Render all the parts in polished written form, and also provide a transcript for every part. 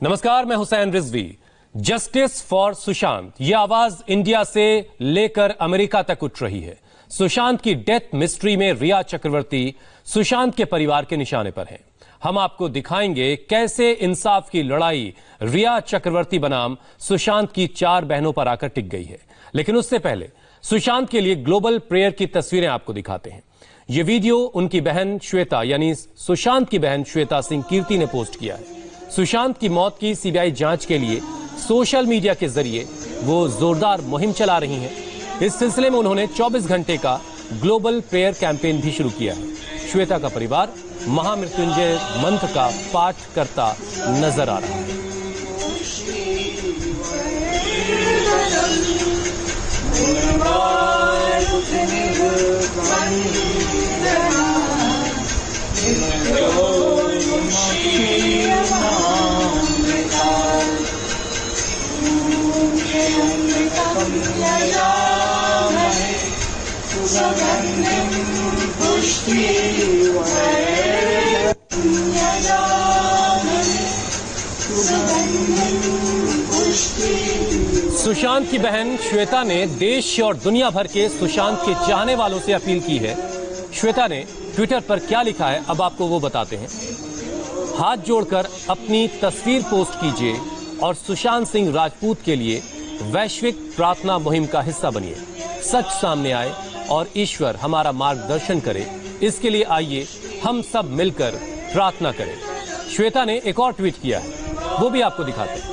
नमस्कार, मैं Hussain Rizvi. Justice for Sushant, यह आवाज इंडिया से लेकर अमेरिका तक उठ रही है। सुशांत की डेथ मिस्ट्री में रिया चक्रवर्ती सुशांत के परिवार के निशाने पर हैं। हम आपको दिखाएंगे कैसे इंसाफ की लड़ाई रिया चक्रवर्ती बनाम सुशांत की 4 बहनों पर आकर टिक गई है। लेकिन उससे पहले सुशांत के लिए ग्लोबल प्रेयर की तस्वीरें आपको दिखाते हैं। यह वीडियो उनकी बहन श्वेता यानी सुशांत की बहन श्वेता सिंह कीर्ति ने पोस्ट किया है। सुशांत की मौत की सीबीआई जांच के लिए सोशल मीडिया के जरिए वो जोरदार मुहिम चला रही हैं। इस सिलसिले में उन्होंने 24 घंटे का ग्लोबल प्रेयर कैंपेन भी शुरू किया है। श्वेता का परिवार महामृत्युंजय मंत्र का पाठ करता नजर आ रहा है। सुशांत की बहन श्वेता ने देश और दुनिया भर के सुशांत के चाहने वालों से अपील की है। श्वेता ने ट्विटर पर क्या लिखा है, अब आपको वो बताते हैं। हाथ जोड़कर अपनी तस्वीर पोस्ट कीजिए और सुशांत सिंह राजपूत के लिए वैश्विक प्रार्थना मुहिम का हिस्सा बनिए। सच सामने आए और ईश्वर हमारा मार्गदर्शन करे, इसके लिए आइए हम सब मिलकर प्रार्थना करें। श्वेता ने एक और ट्वीट किया है, वो भी आपको दिखाते हैं।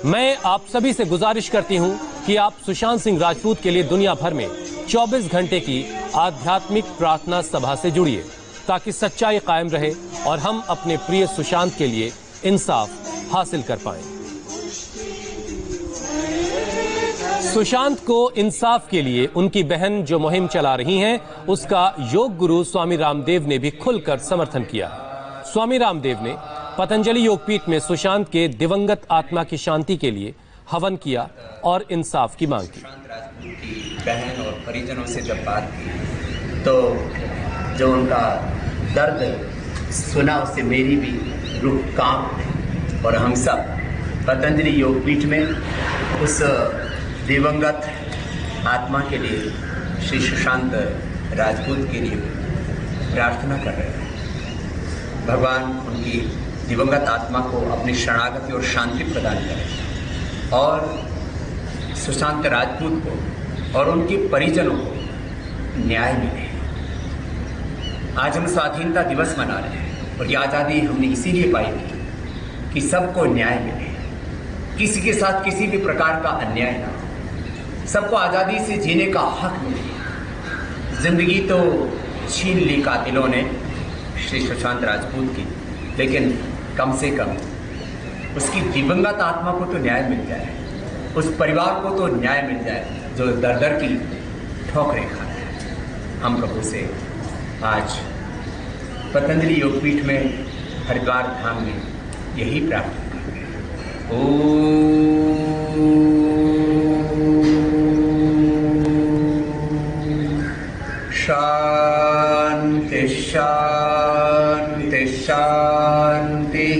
मैं आप सभी से गुजारिश करती हूं कि आप सुशांत सिंह राजपूत के लिए दुनिया भर में 24 घंटे की आध्यात्मिक प्रार्थना सभा से जुड़िए, ताकि सच्चाई कायम रहे और हम अपने प्रिय सुशांत के लिए इंसाफ हासिल कर पाएं। सुशांत को इंसाफ के लिए उनकी बहन जो मुहिम चला रही हैं, उसका योग गुरु स्वामी रामदेव ने भी खुलकर समर्थन किया। स्वामी रामदेव ने पतंजलि योगपीठ में सुशांत के दिवंगत आत्मा की शांति के लिए हवन किया और इंसाफ की मांग की। बहन और परिजनों से जब बात की तो जो उनका दर्द सुना, उससे मेरी भी रूह कांप और हम सब पतंजलि योगपीठ में उस दिवंगत आत्मा के लिए, श्री सुशांत राजपूत के लिए प्रार्थना कर रहे हैं। भगवान उनकी दिवंगत आत्मा को अपनी शरणागति और शांति प्रदान करें और सुशांत राजपूत को और उनके परिजनों को न्याय मिले। आज हम स्वाधीनता दिवस मना रहे हैं और ये आज़ादी हमने इसीलिए पाई थी कि सबको न्याय मिले, किसी के साथ किसी भी प्रकार का अन्याय ना हो, सबको आज़ादी से जीने का हक मिले। जिंदगी तो छीन ली कातिलों ने श्री सुशांत राजपूत की, लेकिन कम से कम उसकी दिवंगत आत्मा को तो न्याय मिल जाए, उस परिवार को तो न्याय मिल जाए जो दर दर की ठोकरें खा रहे हैं। हम प्रभु से आज पतंजलि योगपीठ में हरिद्वार धाम में यही प्रार्थना करते हैं। शांति शांति शांति।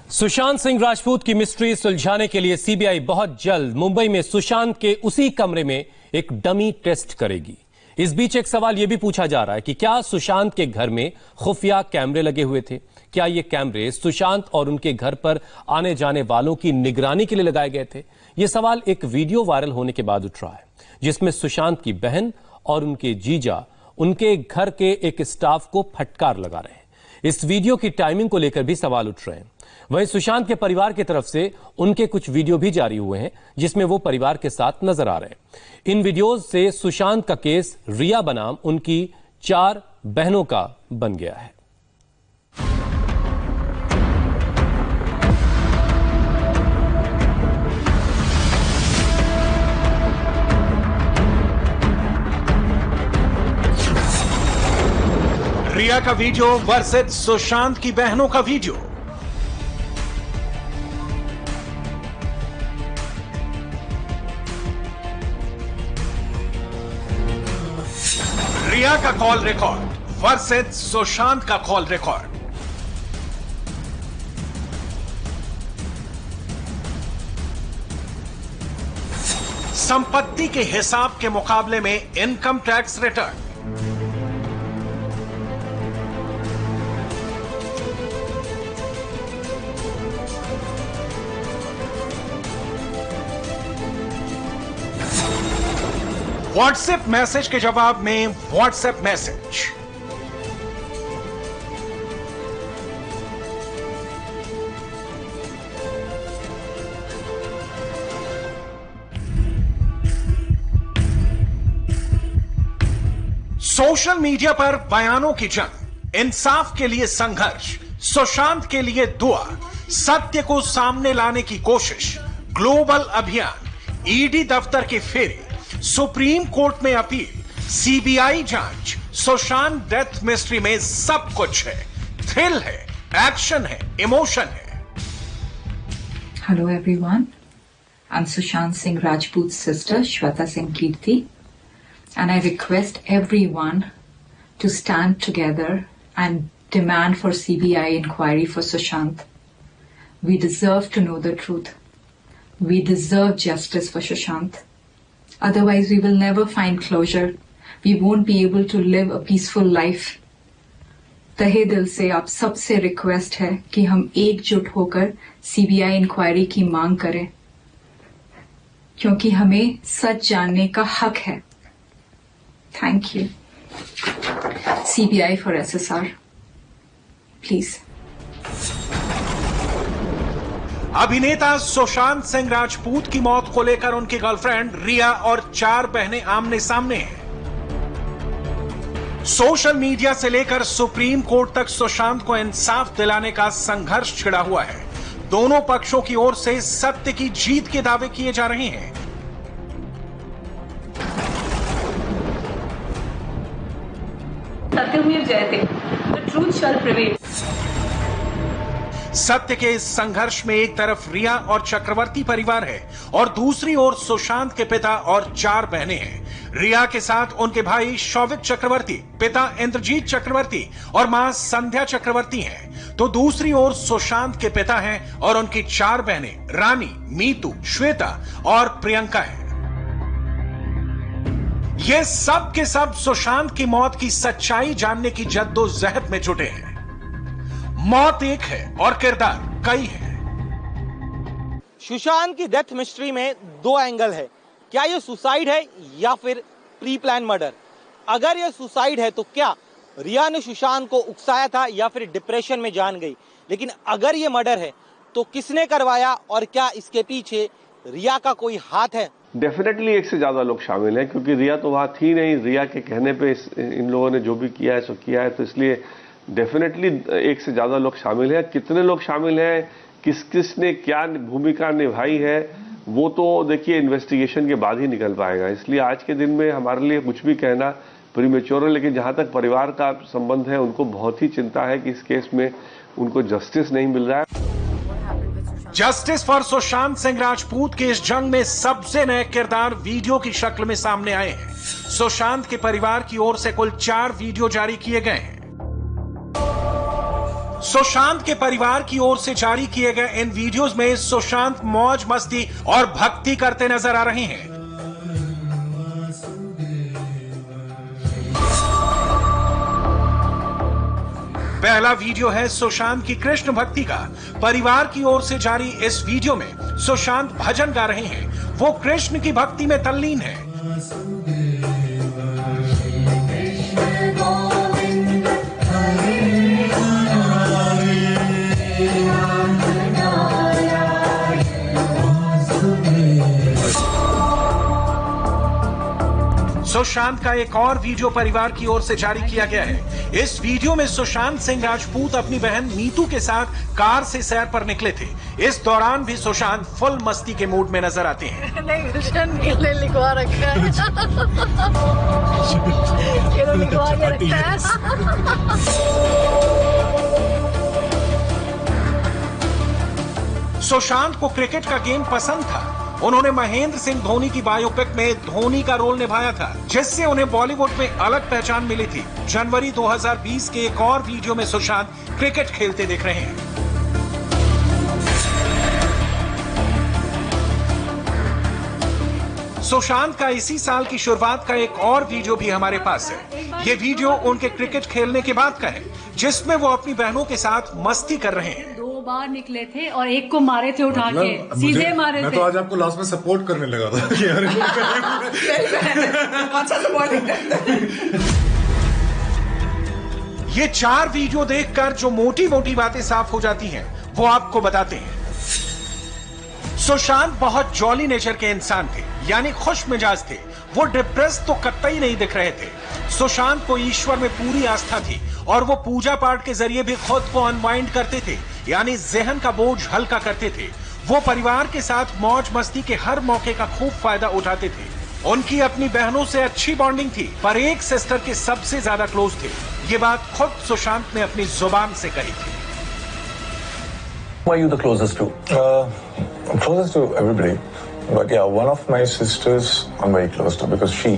सुशांत सिंह राजपूत की मिस्ट्री सुलझाने के लिए सीबीआई बहुत जल्द मुंबई में सुशांत के उसी कमरे में एक डमी टेस्ट करेगी। इस बीच एक सवाल यह भी पूछा जा रहा है कि क्या सुशांत के घर में खुफिया कैमरे लगे हुए थे? क्या ये कैमरे सुशांत और उनके घर पर आने जाने वालों की निगरानी के लिए लगाए गए थे? यह सवाल एक वीडियो वायरल होने के बाद उठ रहा है, जिसमें सुशांत की बहन और उनके जीजा उनके घर के एक स्टाफ को फटकार लगा रहे हैं। इस वीडियो की टाइमिंग को लेकर भी सवाल उठ रहे हैं। वहीं सुशांत के परिवार की तरफ से उनके कुछ वीडियो भी जारी हुए हैं, जिसमें वो परिवार के साथ नजर आ रहे हैं। इन वीडियोज से सुशांत का केस रिया बनाम उनकी 4 बहनों का बन गया है। रिया का वीडियो वर्सेस सुशांत की बहनों का वीडियो। रिया का कॉल रिकॉर्ड वर्सेस सुशांत का कॉल रिकॉर्ड। संपत्ति के हिसाब के मुकाबले में income tax return. WhatsApp message के जवाब में व्हाट्सएप मैसेज। सोशल मीडिया पर बयानों की जंग, इंसाफ के लिए संघर्ष, सुशांत के लिए दुआ, सत्य को सामने लाने की कोशिश, ग्लोबल अभियान, ईडी दफ्तर की फेरी, सुप्रीम कोर्ट में अपील, सीबीआई जांच, सुशांत डेथ मिस्ट्री में सब कुछ है। थ्रिल है, एक्शन है, इमोशन है। Hello everyone, I'm Sushant Singh Rajput's sister Shweta Singh Kirti, and I request everyone to stand together and demand for CBI inquiry for Sushant. We deserve to know the truth. We deserve justice for Sushant. Otherwise, we will never find closure. We won't be able to live a peaceful life. तहे दिल से आप सबसे request है कि हम एकजुट होकर CBI इंक्वायरी की मांग करें, क्योंकि हमें सच जानने का हक है। Thank you. CBI for SSR. Please. अभिनेता सुशांत सिंह राजपूत की मौत को लेकर उनकी गर्लफ्रेंड रिया और 4 बहनें आमने सामने हैं। सोशल मीडिया से लेकर सुप्रीम कोर्ट तक सुशांत को इंसाफ दिलाने का संघर्ष छिड़ा हुआ है। दोनों पक्षों की ओर से सत्य की जीत के दावे किए जा रहे हैं। सत्यमेव जयते, the truth shall prevail. सत्य के इस संघर्ष में एक तरफ रिया और चक्रवर्ती परिवार है और दूसरी ओर सुशांत के पिता और 4 बहनें हैं। रिया के साथ उनके भाई शौविक चक्रवर्ती, पिता इंद्रजीत चक्रवर्ती और मां संध्या चक्रवर्ती हैं। तो दूसरी ओर सुशांत के पिता हैं और उनकी 4 बहनें रानी, मीतू, श्वेता और प्रियंका हैं। ये सब के सब सुशांत की मौत की सच्चाई जानने की जद्दोजहद में जुटे हैं। मौत एक है और किरदार कई है। सुशांत की डेथ मिस्ट्री में 2 एंगल है। क्या यह सुसाइड है या फिर प्री प्लान मर्डर? अगर यह सुसाइड है तो क्या रिया ने सुशांत को उकसाया था या फिर डिप्रेशन में जान गई? लेकिन अगर यह मर्डर है तो किसने करवाया और क्या इसके पीछे रिया का कोई हाथ है? डेफिनेटली 1 से ज्यादा लोग शामिल हैं, क्योंकि रिया तो वहां थी नहीं। रिया के कहने पे इन लोगों ने जो भी किया है सो किया है, तो इसलिए डेफिनेटली 1 से ज्यादा लोग शामिल हैं। कितने लोग शामिल हैं, किस किस ने क्या भूमिका निभाई है, वो तो देखिए इन्वेस्टिगेशन के बाद ही निकल पाएगा। इसलिए आज के दिन में हमारे लिए कुछ भी कहना प्रीमेच्योर है। लेकिन जहां तक परिवार का संबंध है, उनको बहुत ही चिंता है कि इस केस में उनको जस्टिस नहीं मिल रहा है। जस्टिस फॉर सुशांत सिंह राजपूत के इस जंग में सबसे नए किरदार वीडियो की शक्ल में सामने आए हैं। सुशांत के परिवार की ओर से कुल 4 वीडियो जारी किए गए हैं। सुशांत के परिवार की ओर से जारी किए गए इन वीडियोस में सुशांत मौज मस्ती और भक्ति करते नजर आ रहे हैं। पहला वीडियो है सुशांत की कृष्ण भक्ति का। परिवार की ओर से जारी इस वीडियो में सुशांत भजन गा रहे हैं। वो कृष्ण की भक्ति में तल्लीन है। सुशांत का एक और वीडियो परिवार की ओर से जारी किया गया है। इस वीडियो में सुशांत सिंह राजपूत अपनी बहन मीतू के साथ कार से सैर पर निकले थे। इस दौरान भी सुशांत फुल मस्ती के मूड में नजर आते हैं। लिखवा रखा है। लिखवा के रखा है। सुशांत को क्रिकेट का गेम पसंद था उन्होंने महेंद्र सिंह धोनी की बायोपिक में धोनी का रोल निभाया था, जिससे उन्हें बॉलीवुड में अलग पहचान मिली थी। जनवरी 2020 के एक और वीडियो में सुशांत क्रिकेट खेलते दिख रहे हैं। सुशांत का इसी साल की शुरुआत का एक और वीडियो भी हमारे पास है। ये वीडियो उनके क्रिकेट खेलने के बाद का है, जिसमें वो अपनी बहनों के साथ मस्ती कर रहे हैं। 2 बार निकले थे और एक को मारे थे उठा के, सीधे मारे थे। मैं तो आज आपको लास्ट में सपोर्ट करने लगा था कि यार अच्छा सपोर्ट। ये 4 वीडियो देखकर जो मोटी मोटी बातें साफ हो जाती हैं, वो आपको बताते हैं। सुशांत बहुत जॉली नेचर के इंसान थे, यानी खुश मिजाज थे। वो डिप्रेस तो कतई नहीं दिख रहे थे। सुशांत को ईश्वर में पूरी आस्था थी और वो पूजा पाठ के जरिए भी खुद को अनवाइंड करते थे, यानी जहन का बोझ हल्का करते थे। वो परिवार के साथ मौज मस्ती के हर मौके का खूब फायदा उठाते थे। उनकी अपनी बहनों से अच्छी बॉन्डिंग थी, पर एक सिस्टर के सबसे ज्यादा क्लोज थे। ये बात खुद सुशांत ने अपनी जुबान से कही थी। Who are you the closest to? I'm closest to everybody, but yeah, one of my sisters I'm very close to because she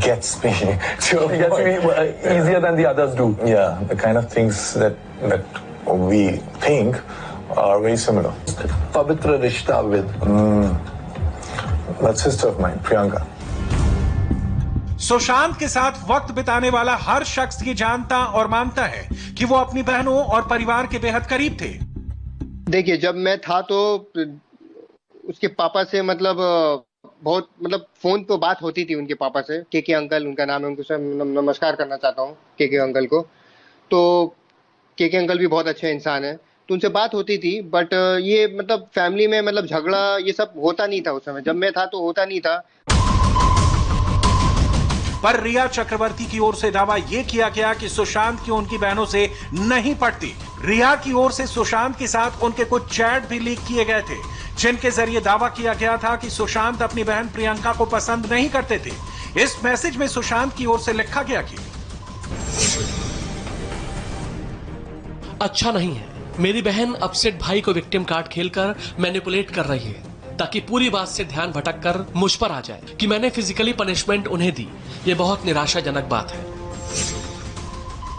gets me to a Gets me easier than the others do. Yeah, the kind of things that we think are very similar. Pavitra Rishta with That sister of mine, Priyanka. Sushant के साथ वक्त बिताने वाला हर शख्स ये जानता और मानता है कि वो अपनी बहनों और परिवार के बेहद करीब थे। देखिए, जब मैं था तो उसके पापा से बहुत फोन पे बात होती थी उनके पापा से। के अंकल उनका नाम है, उनको नमस्कार करना चाहता हूँ के अंकल को। तो के अंकल भी बहुत अच्छे इंसान है, तो उनसे बात होती थी। बट ये फैमिली में झगड़ा ये सब होता नहीं था उस समय। जब मैं था तो होता नहीं था। पर रिया चक्रवर्ती की ओर से दावा यह किया गया कि सुशांत की उनकी बहनों से नहीं पटती। रिया की ओर से सुशांत के साथ उनके कुछ चैट भी लीक किए गए थे, जिनके जरिए दावा किया गया था कि सुशांत अपनी बहन प्रियंका को पसंद नहीं करते थे। इस मैसेज में सुशांत की ओर से लिखा गया कि अच्छा नहीं है, मेरी बहन अपसेट भाई को विक्टिम कार्ड खेलकर मैनिपुलेट कर रही है ताकि पूरी बात से ध्यान भटककर मुझ पर आ जाए कि मैंने फिजिकली पनिशमेंट उन्हें दी। ये बहुत निराशाजनक बात है।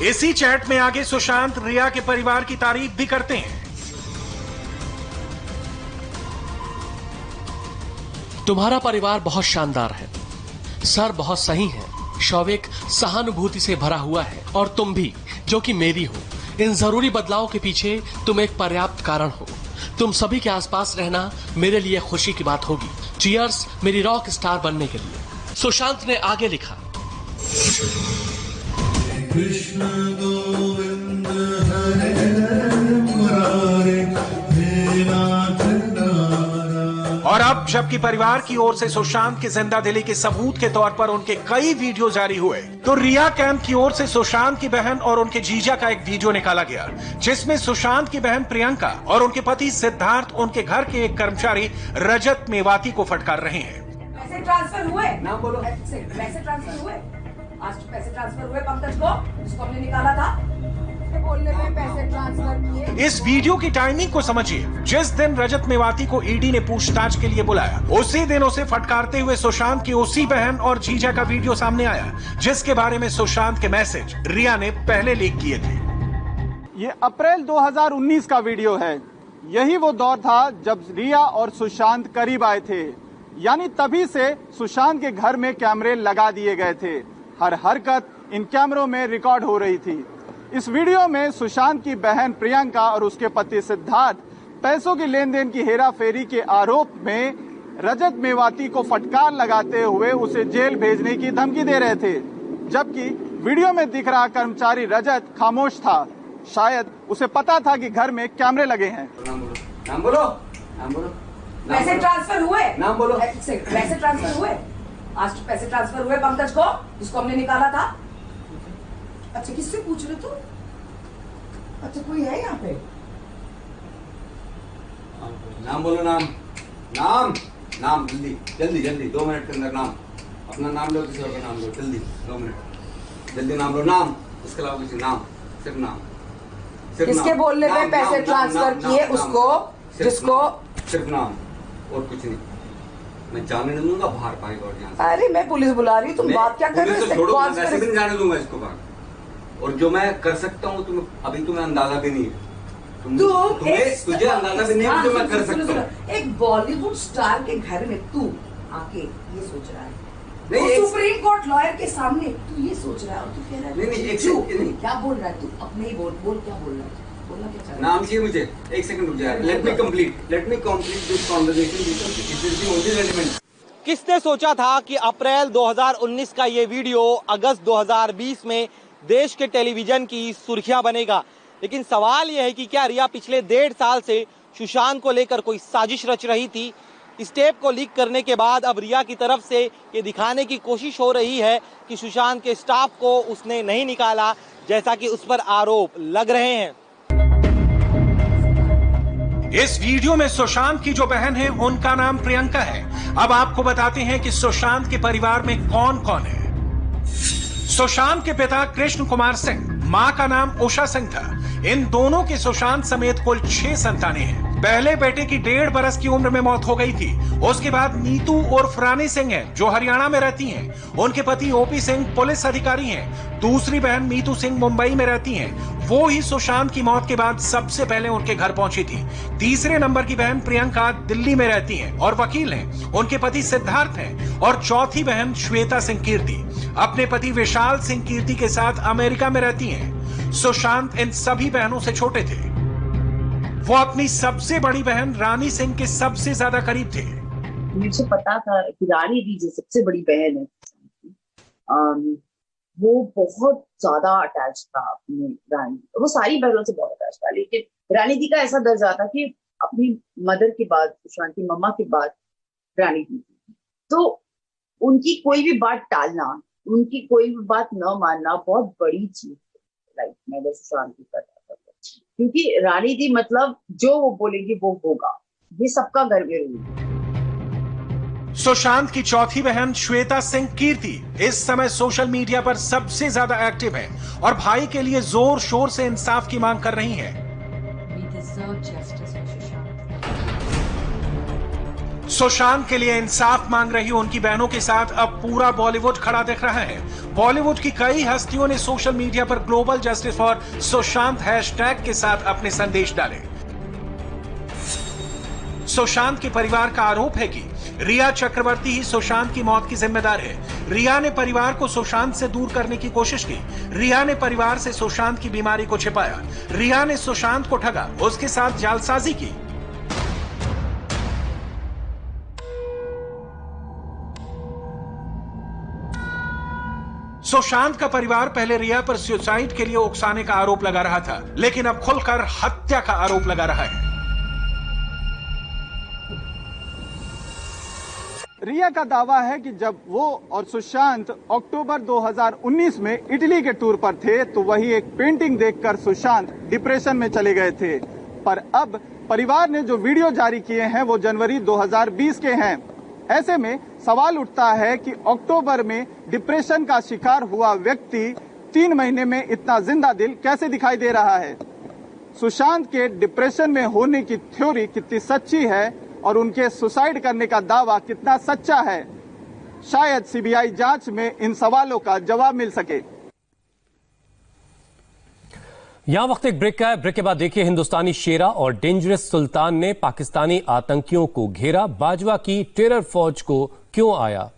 इसी चैट में आगे सुशांत रिया के परिवार की तारीफ भी करते हैं। तुम्हारा परिवार बहुत शानदार है सर, बहुत सही है। शौविक सहानुभूति से भरा हुआ है और तुम भी, जो कि मेरी हो। इन जरूरी बदलाव के पीछे तुम एक पर्याप्त कारण हो। तुम सभी के आसपास रहना मेरे लिए खुशी की बात होगी। चीयर्स मेरी रॉक स्टार बनने के लिए। सुशांत ने आगे लिखा, कृष्ण गोविंद हरे मुरारे हे नाथ नारायण। और अब जबकि परिवार की ओर से सुशांत की जिंदा दिली के सबूत के तौर पर उनके कई वीडियो जारी हुए, तो रिया कैंप की ओर से सुशांत की बहन और उनके जीजा का एक वीडियो निकाला गया, जिसमें सुशांत की बहन प्रियंका और उनके पति सिद्धार्थ उनके घर के एक कर्मचारी रजत मेवाती को फटकार रहे हैं। पैसे ट्रांसफर हुए? नाम बोलो। पैसे ट्रांसफर हुए? आज पैसे ट्रांसफर हुए पंकज को, जिसको हमने निकाला था। बोलने में पैसे ट्रांसफर किए। इस वीडियो की टाइमिंग को समझिए। जिस दिन रजत मेवाती को ईडी ने पूछताछ के लिए बुलाया, उसी दिन उसे फटकारते हुए सुशांत की उसी बहन और जीजा का वीडियो सामने आया, जिसके बारे में सुशांत के मैसेज रिया ने पहले लीक किए थे। ये अप्रैल 2019 का वीडियो है। यही वो दौर था जब रिया और सुशांत करीब आए थे, यानी तभी से सुशांत के घर में कैमरे लगा दिए गए थे। हर हरकत इन कैमरों में रिकॉर्ड हो रही थी। इस वीडियो में सुशांत की बहन प्रियंका और उसके पति सिद्धार्थ पैसों की लेन देन की हेरा फेरी के आरोप में रजत मेवाती को फटकार लगाते हुए उसे जेल भेजने की धमकी दे रहे थे, जबकि वीडियो में दिख रहा कर्मचारी रजत खामोश था। शायद उसे पता था कि घर में कैमरे लगे हैं। नाम बोलो। नाम बोलो। पैसे ट्रांसफर हुए? नाम बोलो। पैसे ट्रांसफर हुए? आज पैसे ट्रांसफर हुए पंकज को, जिसको हमने निकाला था। अच्छा, किससे पूछ रहे तू? अच्छा, कोई है यहाँ पे? नाम बोलो। नाम नाम नाम जल्दी जल्दी जल्दी 2 मिनट के अंदर नाम, अपना नाम लो, किसी और का नाम लो, जल्दी 2 मिनट जल्दी नाम लो। नाम, इसके अलावा किसी नाम, सिर्फ नाम। किसके बोलने पे पैसे ट्रांसफर किए उसको, जिसको? सिर्फ नाम और कुछ नहीं। मैं जाने नहीं दूंगा, बाहर पाएगा और यहाँ। अरे मैं पुलिस बुला रही हूँ, तुम बात क्या कर रहे हो? छोड़ो, वैसे भी नहीं जाने दूंगा इसको बाहर। और जो मैं कर सकता हूँ तुम्हें अंदाजा भी नहीं है। तुझे अंदाजा भी नहीं है जो मैं कर सकता हूँ। एक बॉलीवुड स्टार के घर में तू आके ये सोच रहा है, नहीं, सुप्रीम कोर्ट लॉयर के सामने तू ये सोच रहा है और तू कह रहा है नहीं, क्या बोल रहा है तू? अपने ही बोल क्या बोल रहा है? बोलना क्या चाह रहा है? नाम चाहिए मुझे, एक सेकंड रुक जाए। Let me complete this conversation, this is the only element. किसने सोचा था कि अप्रैल 2019 का ये वीडियो अगस्त 2020 में देश के टेलीविजन की सुर्खियां बनेगा? लेकिन सवाल यह है कि क्या रिया पिछले 1.5 साल से सुशांत को लेकर कोई साजिश रच रही थी? इस टेप को लीक करने के बाद अब रिया की तरफ से ये दिखाने की कोशिश हो रही है कि सुशांत के स्टाफ को उसने नहीं निकाला, जैसा कि उस पर आरोप लग रहे हैं। इस वीडियो में सुशांत की जो बहन है उनका नाम प्रियंका है। अब आपको बताते हैं कि सुशांत के परिवार में कौन कौन है। सुशांत के पिता कृष्ण कुमार सिंह, मां का नाम उषा सिंह था। इन दोनों की सुशांत समेत कुल 6 संतानें हैं। पहले बेटे की 1.5 बरस की उम्र में मौत हो गई थी। उसके बाद नीतू उर्फ रानी सिंह है जो हरियाणा में रहती हैं। उनके पति ओपी सिंह पुलिस अधिकारी हैं। दूसरी बहन मीतू सिंह मुंबई में रहती हैं। वो ही सुशांत की मौत के बाद सबसे पहले उनके घर पहुंची थी। तीसरे नंबर की बहन प्रियंका दिल्ली में रहती हैं और वकील हैं। उनके पति सिद्धार्थ हैं। और चौथी बहन श्वेता सिंह कीर्ति अपने पति विशाल सिंह कीर्ति के साथ अमेरिका में रहती हैं। सुशांत इन सभी बहनों से छोटे थे। वो अपनी सबसे बड़ी बहन रानी सिंह के सबसे ज्यादा करीब थे। मुझे पता था कि रानी दी जो सबसे बड़ी बहन है वो बहुत ज्यादा अटैच था अपनी रानी। वो सारी बहनों से बहुत अटैच था, लेकिन रानी दी का ऐसा दर्जा था कि अपनी मदर के बाद, सुशांत की मम्मा के बाद रानी दी, तो उनकी कोई भी बात टालना, उनकी कोई भी बात न मानना बहुत बड़ी चीज लाइफ में अगर सुशांत की करता था, क्योंकि रानी दी मतलब जो वो बोलेगी वो होगा, ये सबका घर में रूल है। सुशांत की चौथी बहन श्वेता सिंह कीर्ति इस समय सोशल मीडिया पर सबसे ज्यादा एक्टिव है और भाई के लिए जोर शोर से इंसाफ की मांग कर रही है। सुशांत के लिए इंसाफ मांग रही उनकी बहनों के साथ अब पूरा बॉलीवुड खड़ा दिख रहा है। बॉलीवुड की कई हस्तियों ने सोशल मीडिया पर global justice for Sushant hashtag के साथ अपने संदेश डाले। सुशांत के परिवार का आरोप है कि रिया चक्रवर्ती ही सुशांत की मौत की जिम्मेदार है। रिया ने परिवार को सुशांत से दूर करने की कोशिश की। रिया ने परिवार से सुशांत की बीमारी को छिपाया। रिया ने सुशांत को ठगा, उसके साथ जालसाजी की। सुशांत का परिवार पहले रिया पर सुसाइड के लिए उकसाने का आरोप लगा रहा था, लेकिन अब खुलकर हत्या का आरोप लगा रहा है। रिया का दावा है कि जब वो और सुशांत अक्टूबर 2019 में इटली के टूर पर थे तो वही एक पेंटिंग देखकर सुशांत डिप्रेशन में चले गए थे। पर अब परिवार ने जो वीडियो जारी किए हैं वो जनवरी 2020 के हैं। ऐसे में सवाल उठता है कि अक्टूबर में डिप्रेशन का शिकार हुआ व्यक्ति 3 महीने में इतना जिंदा दिल कैसे दिखाई दे रहा है? सुशांत के डिप्रेशन में होने की थ्योरी कितनी सच्ची है और उनके सुसाइड करने का दावा कितना सच्चा है? शायद सीबीआई जांच में इन सवालों का जवाब मिल सके। यहां वक्त एक ब्रेक का है। ब्रेक के बाद देखिए हिंदुस्तानी शेरा और डेंजरस सुल्तान ने पाकिस्तानी आतंकियों को घेरा, बाजवा की टेरर फौज को क्यों आया